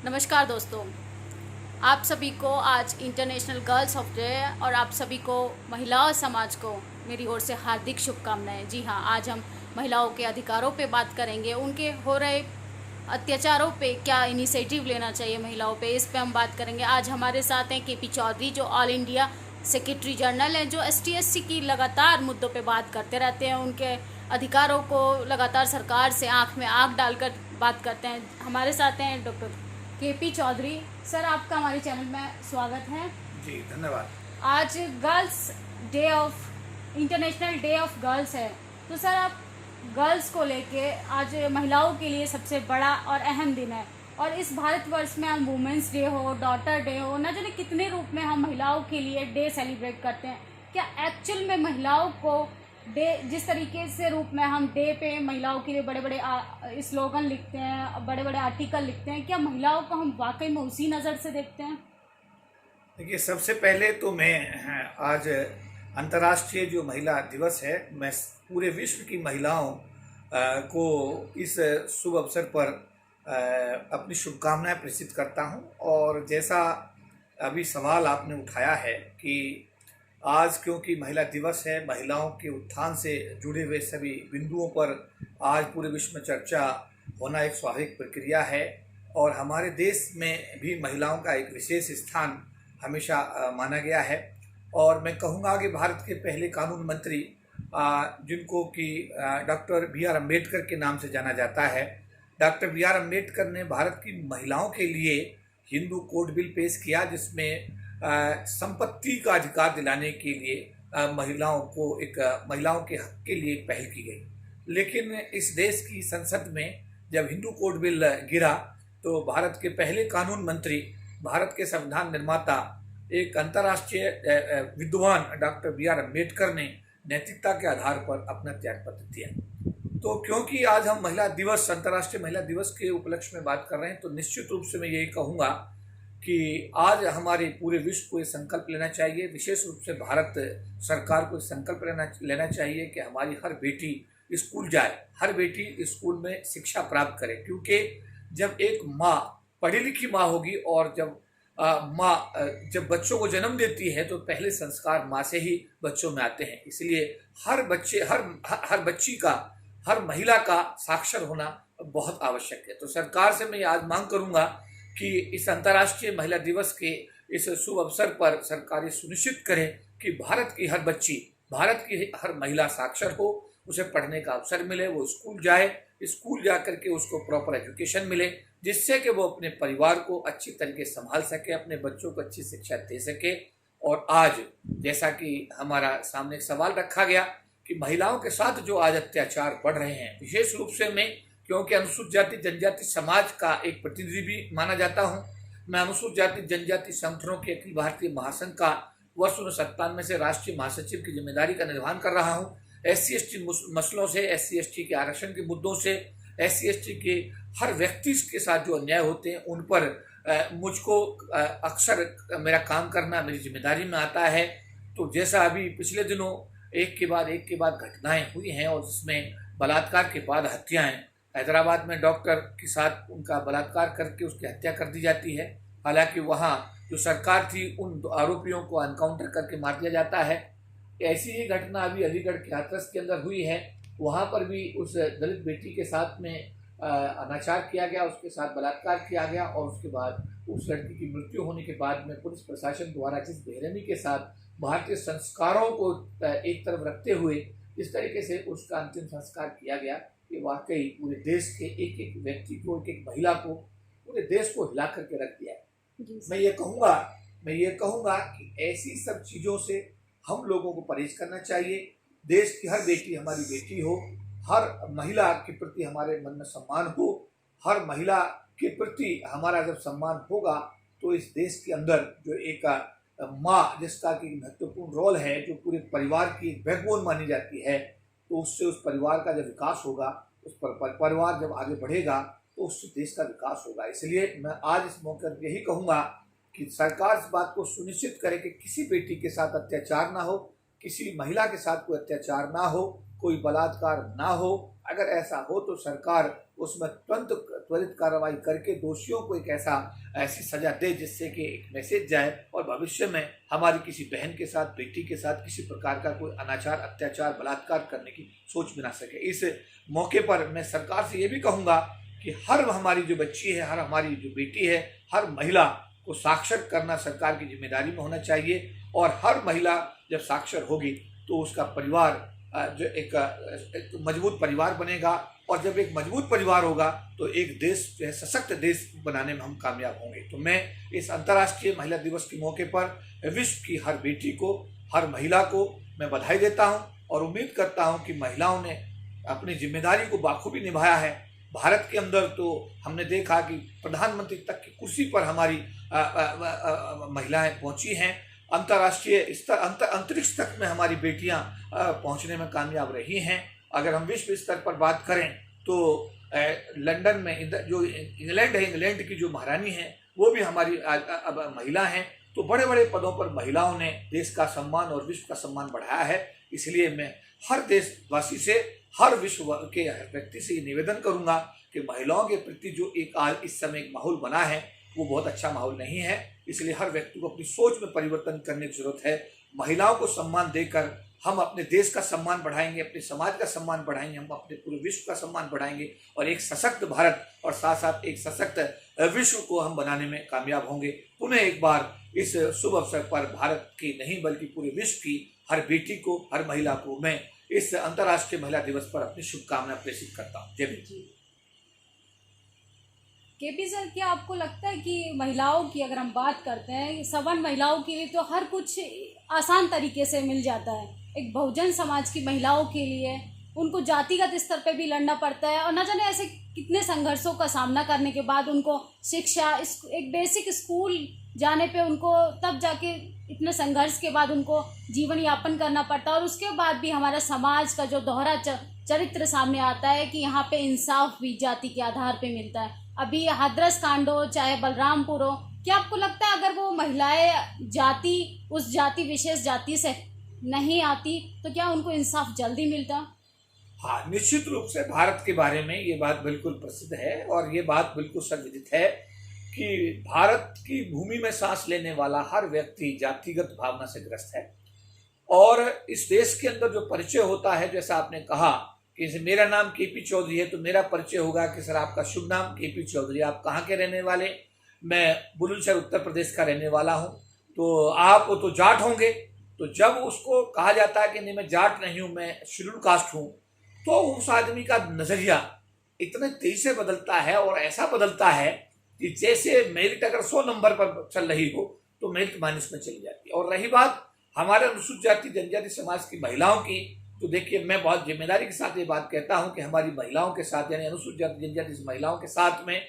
नमस्कार दोस्तों। आप सभी को आज इंटरनेशनल गर्ल्स ऑफ डे और आप सभी को महिला समाज को मेरी ओर से हार्दिक शुभकामनाएं। जी हाँ, आज हम महिलाओं के अधिकारों पे बात करेंगे, उनके हो रहे अत्याचारों पे क्या इनिशिएटिव लेना चाहिए महिलाओं पे, इस पे हम बात करेंगे। आज हमारे साथ हैं केपी चौधरी, जो ऑल इंडिया सेक्रेटरी जनरल हैं, जो एसटी/एससी की लगातार मुद्दों पे बात करते रहते हैं, उनके अधिकारों को लगातार सरकार से आंख में आंख डालकर बात करते हैं। हमारे साथ हैं डॉक्टर केपी चौधरी। सर, आपका हमारे चैनल में स्वागत है। जी धन्यवाद। आज girls day of international day of girls है, तो सर आप गर्ल्स को लेके आज महिलाओं के लिए सबसे बड़ा और अहम दिन है, और इस भारतवर्ष में हम वुमेंस डे हो, डॉटर डे हो, न जाने कितने रूप में हम महिलाओं के लिए डे सेलिब्रेट करते हैं। क्या एक्चुअल में महिलाओं को डे, जिस तरीके से रूप में हम डे पे महिलाओं के लिए बड़े बड़े स्लोगन लिखते हैं, बड़े बड़े आर्टिकल लिखते हैं, क्या महिलाओं को हम वाकई में उसी नज़र से देखते हैं? देखिए, सबसे पहले तो मैं आज अंतर्राष्ट्रीय जो महिला दिवस है, मैं पूरे विश्व की महिलाओं को इस शुभ अवसर पर अपनी शुभकामनाएं प्रेषित करता हूं। और जैसा अभी सवाल आपने उठाया है कि आज क्योंकि महिला दिवस है, महिलाओं के उत्थान से जुड़े हुए सभी बिंदुओं पर आज पूरे विश्व में चर्चा होना एक स्वाभाविक प्रक्रिया है। और हमारे देश में भी महिलाओं का एक विशेष स्थान हमेशा माना गया है। और मैं कहूँगा कि भारत के पहले कानून मंत्री जिनको कि डॉक्टर बी.आर. अम्बेडकर के नाम से जाना जाता है, डॉक्टर बी.आर. अम्बेडकर ने भारत की महिलाओं के लिए हिंदू कोड बिल पेश किया, जिसमें संपत्ति का अधिकार दिलाने के लिए महिलाओं के हक के लिए एक पहल की गई। लेकिन इस देश की संसद में जब हिंदू कोड बिल गिरा, तो भारत के पहले कानून मंत्री, भारत के संविधान निर्माता, एक अंतर्राष्ट्रीय विद्वान डॉक्टर बी.आर. अम्बेडकर ने नैतिकता के आधार पर अपना त्याग पत्र दिया। तो क्योंकि आज हम महिला दिवस, अंतर्राष्ट्रीय महिला दिवस के उपलक्ष्य में बात कर रहे हैं, तो निश्चित रूप से मैं यही कहूँगा कि आज हमारे पूरे विश्व को ये संकल्प लेना चाहिए, विशेष रूप से भारत सरकार को संकल्प लेना चाहिए कि हमारी हर बेटी स्कूल जाए, हर बेटी स्कूल में शिक्षा प्राप्त करे। क्योंकि जब एक माँ पढ़ी लिखी माँ होगी और जब जब बच्चों को जन्म देती है, तो पहले संस्कार माँ से ही बच्चों में आते हैं। इसलिए हर बच्ची का, हर महिला का साक्षर होना बहुत आवश्यक है। तो सरकार से मैं आज मांग करूंगा कि इस अंतर्राष्ट्रीय महिला दिवस के इस शुभ अवसर पर सरकार ये सुनिश्चित करे कि भारत की हर बच्ची, भारत की हर महिला साक्षर हो, उसे पढ़ने का अवसर मिले, वो स्कूल जाए, स्कूल जा करके उसको प्रॉपर एजुकेशन मिले, जिससे कि वो अपने परिवार को अच्छी तरीके से संभाल सके, अपने बच्चों को अच्छी शिक्षा दे सके। और आज जैसा कि हमारा सामने एक सवाल रखा गया कि महिलाओं के साथ जो आज अत्याचार बढ़ रहे हैं, विशेष रूप से मैं, क्योंकि अनुसूचित जाति जनजाति समाज का एक प्रतिनिधि भी माना जाता हूँ, मैं अनुसूचित जाति जनजाति संगठनों के अखिल भारतीय महासंघ का वर्ष 1997 से राष्ट्रीय महासचिव की जिम्मेदारी का निर्वहन कर रहा हूँ। SC/ST मसलों से, SC/ST के आरक्षण के मुद्दों से, SC/ST के हर व्यक्ति के साथ जो अन्याय होते हैं, उन पर मुझको अक्सर मेरा काम करना मेरी जिम्मेदारी में आता है। तो जैसा अभी पिछले दिनों एक के बाद घटनाएं हुई हैं, और जिसमें बलात्कार के बाद हत्याएं, हैदराबाद में डॉक्टर के साथ उनका बलात्कार करके उसकी हत्या कर दी जाती है। हालांकि वहाँ जो सरकार थी, उन आरोपियों को एनकाउंटर करके मार दिया जाता है। ऐसी ही घटना अभी अलीगढ़ के हाथरस के अंदर हुई है। वहाँ पर भी उस दलित बेटी के साथ में अनाचार किया गया, उसके साथ बलात्कार किया गया, और उसके बाद उस लड़की की मृत्यु होने के बाद में पुलिस प्रशासन द्वारा जिस बेरहमी के साथ भारतीय संस्कारों को एक तरफ रखते हुए इस तरीके से उसका अंतिम संस्कार किया गया, ये वाकई पूरे देश के एक एक व्यक्ति को, एक एक महिला को, पूरे देश को हिला करके रख दिया है। मैं ये कहूँगा कि ऐसी सब चीज़ों से हम लोगों को परहेज करना चाहिए। देश की हर बेटी हमारी बेटी हो, हर महिला के प्रति हमारे मन में सम्मान हो, हर महिला के प्रति हमारा जब सम्मान होगा, तो इस देश के अंदर जो एक माँ, जिसका कि महत्वपूर्ण रोल है, जो पूरे परिवार की एक बैकबोन मानी जाती है, तो उससे उस परिवार का जब विकास होगा, उस परिवार जब आगे बढ़ेगा, तो उससे देश का विकास होगा। इसलिए मैं आज इस मौके पर यही कहूँगा कि सरकार इस बात को सुनिश्चित करे कि किसी बेटी के साथ अत्याचार ना हो, किसी महिला के साथ कोई अत्याचार ना हो, कोई बलात्कार ना हो। अगर ऐसा हो तो सरकार उसमें तुरंत त्वरित कार्रवाई करके दोषियों को एक ऐसी सजा दे जिससे कि एक मैसेज जाए और भविष्य में हमारी किसी बहन के साथ, बेटी के साथ किसी प्रकार का कोई अनाचार, अत्याचार, बलात्कार करने की सोच भी ना सके। इस मौके पर मैं सरकार से ये भी कहूँगा कि हर हमारी जो बच्ची है, हर हमारी जो बेटी है, हर महिला को साक्षर करना सरकार की जिम्मेदारी में होना चाहिए। और हर महिला जब साक्षर होगी तो उसका परिवार जो एक मजबूत परिवार बनेगा, और जब एक मजबूत परिवार होगा तो एक देश जो है सशक्त देश बनाने में हम कामयाब होंगे। तो मैं इस अंतर्राष्ट्रीय महिला दिवस के मौके पर विश्व की हर बेटी को, हर महिला को मैं बधाई देता हूं और उम्मीद करता हूं कि महिलाओं ने अपनी जिम्मेदारी को बाखूबी निभाया है। भारत के अंदर तो हमने देखा कि प्रधानमंत्री तक की कुर्सी पर हमारी महिलाएं पहुंची हैं। अंतर्राष्ट्रीय स्तर, अंतरिक्ष तक में हमारी बेटियां पहुंचने में कामयाब रही हैं। अगर हम विश्व स्तर पर बात करें तो लंदन में जो इंग्लैंड है, इंग्लैंड की जो महारानी है वो भी हमारी अब महिला हैं। तो बड़े बड़े पदों पर महिलाओं ने देश का सम्मान और विश्व का सम्मान बढ़ाया है। इसलिए मैं हर देशवासी से, हर विश्व के हर व्यक्ति से ये निवेदन करूंगा कि महिलाओं के प्रति जो एक आज इस समय एक माहौल बना है वो बहुत अच्छा माहौल नहीं है। इसलिए हर व्यक्ति को अपनी सोच में परिवर्तन करने की जरूरत है। महिलाओं को सम्मान देकर हम अपने देश का सम्मान बढ़ाएंगे, अपने समाज का सम्मान बढ़ाएंगे, हम अपने पूरे विश्व का सम्मान बढ़ाएंगे और एक सशक्त भारत और साथ साथ एक सशक्त विश्व को हम बनाने में कामयाब होंगे। पुनः एक बार इस शुभ अवसर पर भारत की नहीं बल्कि पूरे विश्व की हर बेटी को, हर महिला को मैं इस अंतर्राष्ट्रीय महिला दिवस पर अपनी शुभकामनाएं प्रेषित करता हूँ। जय हिंद। केपी सर, क्या आपको लगता है कि महिलाओं की अगर हम बात करते हैं, सवर्ण महिलाओं के लिए तो हर कुछ आसान तरीके से मिल जाता है, एक बहुजन समाज की महिलाओं के लिए उनको जातिगत स्तर पे भी लड़ना पड़ता है और न जाने ऐसे कितने संघर्षों का सामना करने के बाद उनको शिक्षा, एक बेसिक स्कूल जाने पे उनको तब जाके इतने संघर्ष के बाद उनको जीवन यापन करना पड़ता है। और उसके बाद भी हमारा समाज का जो दोहरा चरित्र सामने आता है कि यहाँ पे इंसाफ भी जाति के आधार पे मिलता है। अभी हाथरस कांड हो चाहे बलरामपुर हो, क्या आपको लगता है अगर वो महिलाएं जाति, उस जाति, विशेष जाति से नहीं आती तो क्या उनको इंसाफ जल्दी मिलता? हाँ, निश्चित रूप से भारत के बारे में ये बात बिल्कुल प्रसिद्ध है और ये बात बिल्कुल सर्वविदित है कि भारत की भूमि में सांस लेने वाला हर व्यक्ति जातिगत भावना से ग्रस्त है। और इस देश के अंदर जो परिचय होता है, जैसा आपने कहा कि मेरा नाम केपी चौधरी है तो मेरा परिचय होगा कि सर आपका शुभ नाम केपी चौधरी, आप कहाँ के रहने वाले? मैं बुलंदशहर उत्तर प्रदेश का रहने वाला हूँ। तो आप तो जाट होंगे। तो जब उसको कहा जाता है कि नहीं मैं जाट नहीं हूँ, मैं शेड्यूल कास्ट हूँ, तो उस आदमी का नजरिया इतने तेजी से बदलता है और ऐसा बदलता है कि जैसे मेरिट अगर 100 नंबर पर चल रही हो तो मेरिट माइनस में चली जाती है। और रही बात हमारे अनुसूचित जाति जनजाति समाज की महिलाओं की, तो देखिए मैं बहुत जिम्मेदारी के साथ ये बात कहता हूं कि हमारी महिलाओं के साथ यानी अनुसूचित जाति जनजाति महिलाओं के साथ में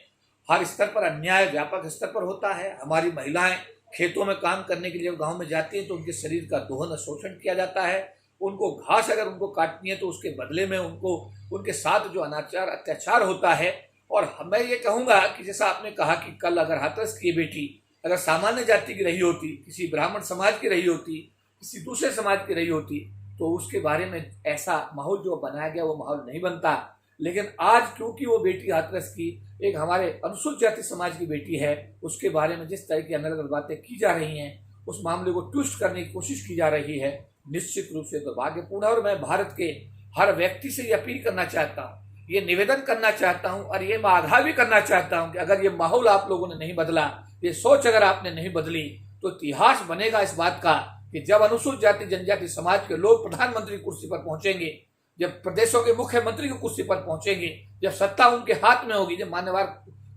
हर स्तर पर अन्याय व्यापक स्तर पर होता है। हमारी महिलाएं खेतों में काम करने के लिए गांव में जाती हैं तो उनके शरीर का दोहन शोषण किया जाता है। उनको घास अगर उनको काटनी है तो उसके बदले में उनको उनके साथ जो अनाचार अत्याचार होता है। और मैं ये कहूँगा कि जैसा आपने कहा कि कल अगर हाथरस की बेटी अगर सामान्य जाति की रही होती, किसी ब्राह्मण समाज की रही होती, किसी दूसरे समाज की रही होती, तो उसके बारे में ऐसा माहौल जो बनाया गया वो माहौल नहीं बनता। लेकिन आज क्योंकि वो बेटी हाथरस की एक हमारे अनुसूचित जाति समाज की बेटी है, उसके बारे में जिस तरह की अलग अलग बातें की जा रही हैं, उस मामले को ट्विस्ट करने की कोशिश की जा रही है, निश्चित रूप से दुर्भाग्यपूर्ण है। और मैं भारत के हर व्यक्ति से ये अपील करना चाहता हूँ, ये निवेदन करना चाहता हूँ और ये मैं आगाह भी करना चाहता हूँ कि अगर ये माहौल आप लोगों ने नहीं बदला, ये सोच अगर आपने नहीं बदली, तो इतिहास बनेगा इस बात का कि जब अनुसूचित जाति जनजाति समाज के लोग प्रधानमंत्री कुर्सी पर पहुंचेंगे, जब प्रदेशों के मुख्यमंत्री की कुर्सी पर पहुंचेंगे, जब सत्ता उनके हाथ में होगी, जब मान्यवर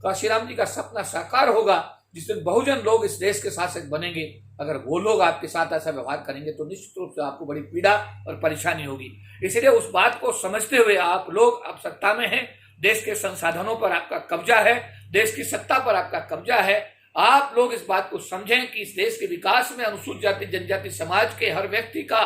काशीराम जी का सपना साकार होगा, जिस दिन बहुजन लोग इस देश के शासक बनेंगे, अगर वो लोग आपके साथ ऐसा व्यवहार करेंगे तो निश्चित रूप से आपको बड़ी पीड़ा और परेशानी होगी। इसलिए उस बात को समझते हुए आप लोग अब सत्ता में हैं, देश के संसाधनों पर आपका कब्जा है, देश की सत्ता पर आपका कब्जा है। आप लोग इस बात को समझें कि इस देश के विकास में अनुसूचित जाति जनजाति समाज के हर व्यक्ति का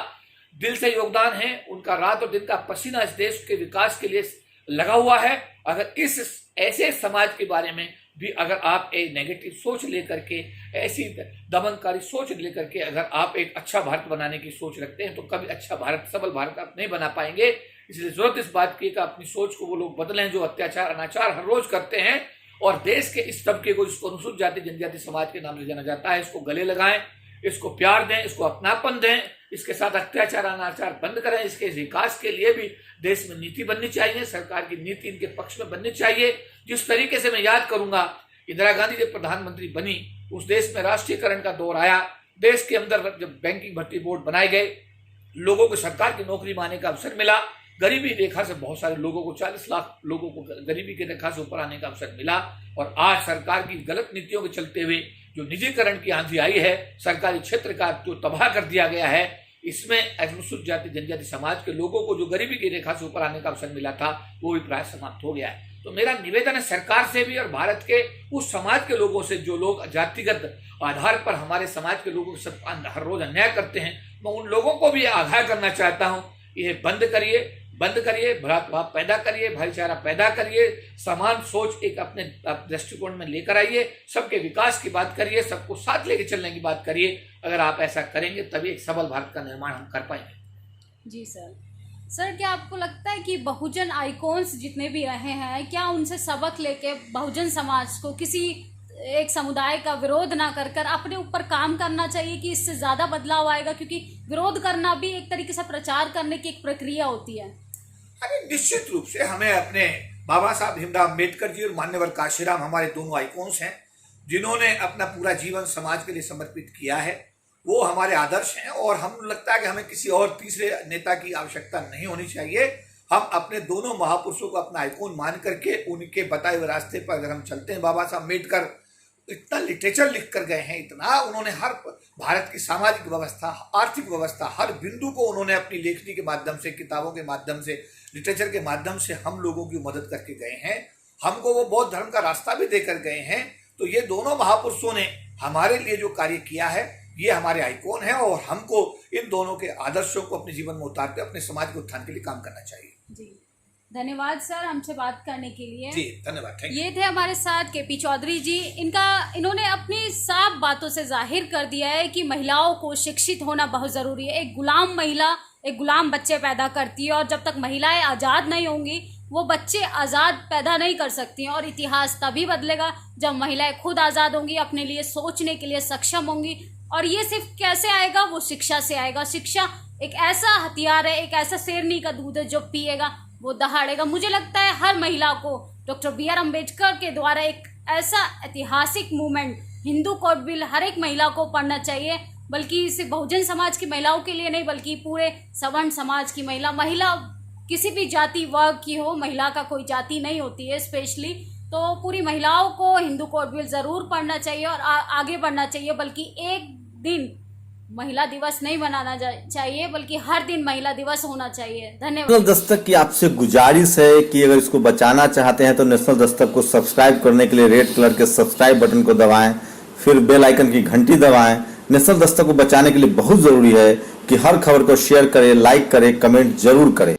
दिल से योगदान है, उनका रात और दिन का पसीना इस देश के विकास के लिए लगा हुआ है। अगर इस ऐसे समाज के बारे में भी अगर आप एक नेगेटिव सोच लेकर के, ऐसी दमनकारी सोच लेकर के अगर आप एक अच्छा भारत बनाने की सोच रखते हैं तो कभी अच्छा भारत, सबल भारत आप नहीं बना पाएंगे। इसलिए जरूरत इस बात की कि अपनी सोच को वो लोग बदलें जो अत्याचार अनाचार हर रोज करते हैं, और देश के इस तबके को, जिसको अनुसूचित जाति जनजाति समाज के नाम से जाना जाता है, इसको गले लगाएं, इसको प्यार दें, इसको अपनापन दें, इसके साथ अत्याचार अनाचार बंद करें। इसके विकास के लिए भी देश में नीति बननी चाहिए, सरकार की नीति इनके पक्ष में बननी चाहिए। जिस तरीके से मैं याद करूंगा, इंदिरा गांधी जब प्रधानमंत्री बनी, उस देश में राष्ट्रीयकरण का दौर आया, देश के अंदर जब बैंकिंग भर्ती बोर्ड बनाए गए, लोगों को सरकार की नौकरी पाने का अवसर मिला, गरीबी रेखा से बहुत सारे लोगों को 40 लाख लोगों को गरीबी की रेखा से ऊपर आने का अवसर मिला। और आज सरकार की गलत नीतियों के चलते हुए जो निजीकरण की आंधी आई है, सरकारी क्षेत्र का जो तबाह कर दिया गया है, इसमें अनुसूचित जाति जनजाति समाज के लोगों को जो गरीबी की रेखा से ऊपर आने का अवसर मिला था, वो भी प्राय समाप्त हो गया है। तो मेरा निवेदन है सरकार से भी और भारत के उस समाज के लोगों से जो लोग जातिगत आधार पर हमारे समाज के लोगों के साथ हर रोज अन्याय करते हैं, मैं उन लोगों को भी आगाह करना चाहता हूं, ये बंद करिए, भ्रातृभाव पैदा करिए, भाईचारा पैदा करिए, समान सोच एक अपने दृष्टिकोण में लेकर आइए, सबके विकास की बात करिए, सबको साथ लेके चलने की बात करिए। अगर आप ऐसा करेंगे तभी एक सबल भारत का निर्माण हम कर पाएंगे। जी सर, क्या आपको लगता है कि बहुजन आइकॉन्स जितने भी रहे हैं, क्या उनसे सबक लेके बहुजन समाज को किसी एक समुदाय का विरोध ना कर अपने ऊपर काम करना चाहिए कि इससे ज़्यादा बदलाव आएगा? क्योंकि विरोध करना भी एक तरीके से प्रचार करने की एक प्रक्रिया होती है। अरे निश्चित रूप से हमें अपने बाबा साहब भीमराव अम्बेडकर जी और मान्यवर काशीराम हमारे दोनों आइकॉन्स हैं, जिन्होंने अपना पूरा जीवन समाज के लिए समर्पित किया है। वो हमारे आदर्श हैं और हम लगता है कि हमें किसी और तीसरे नेता की आवश्यकता नहीं होनी चाहिए। हम अपने दोनों महापुरुषों को अपना आइकॉन मान करके उनके बताए हुए रास्ते पर अगर हम चलते हैं, बाबा साहब अम्बेडकर इतना लिटरेचर लिख कर गए हैं, इतना उन्होंने हर भारत की सामाजिक व्यवस्था, आर्थिक व्यवस्था, हर बिंदु को उन्होंने अपनी लेखनी के माध्यम से, किताबों के माध्यम से, लिटरेचर के माध्यम से हम लोगों की मदद करके गए हैं। हमको वो बौद्ध धर्म का रास्ता भी देकर गए हैं। तो ये दोनों महापुरुषों ने हमारे लिए जो कार्य किया है, ये हमारे आइकॉन है और हमको इन दोनों के आदर्शों को अपने जीवन में उतारते अपने समाज के उत्थान के लिए काम करना चाहिए। जी धन्यवाद सर हमसे बात करने के लिए। जी धन्यवाद। ये थे हमारे साथ केपी चौधरी जी। इन्होंने अपनी साफ बातों से जाहिर कर दिया है कि महिलाओं को शिक्षित होना बहुत ज़रूरी है। एक गुलाम महिला एक गुलाम बच्चे पैदा करती है और जब तक महिलाएं आज़ाद नहीं होंगी वो बच्चे आज़ाद पैदा नहीं कर सकती हैं। और इतिहास तभी बदलेगा जब महिलाएं खुद आज़ाद होंगी, अपने लिए सोचने के लिए सक्षम होंगी। और ये सिर्फ कैसे आएगा? वो शिक्षा से आएगा। शिक्षा एक ऐसा हथियार है, एक ऐसा शेरनी का दूध है जो पिएगा वो दहाड़ेगा। मुझे लगता है हर महिला को डॉक्टर BR अम्बेडकर के द्वारा एक ऐसा ऐतिहासिक मूवमेंट हिंदू कोड बिल हर एक महिला को पढ़ना चाहिए, बल्कि सिर्फ बहुजन समाज की महिलाओं के लिए नहीं बल्कि पूरे सवर्ण समाज की महिला किसी भी जाति वर्ग की हो, महिला का कोई जाति नहीं होती है स्पेशली। तो पूरी महिलाओं को हिंदू कोड बिल ज़रूर पढ़ना चाहिए और आगे बढ़ना चाहिए। बल्कि एक दिन महिला दिवस नहीं मनाना चाहिए बल्कि हर दिन महिला दिवस होना चाहिए। धन्यवाद। नेशनल दस्तक की आपसे गुजारिश है कि अगर इसको बचाना चाहते हैं तो नेशनल दस्तक को सब्सक्राइब करने के लिए रेड कलर के सब्सक्राइब बटन को दबाएं, फिर बेल आइकन की घंटी दबाएं। नेशनल दस्तक को बचाने के लिए बहुत जरूरी है कि हर खबर को शेयर करें, लाइक करें, कमेंट जरूर करें।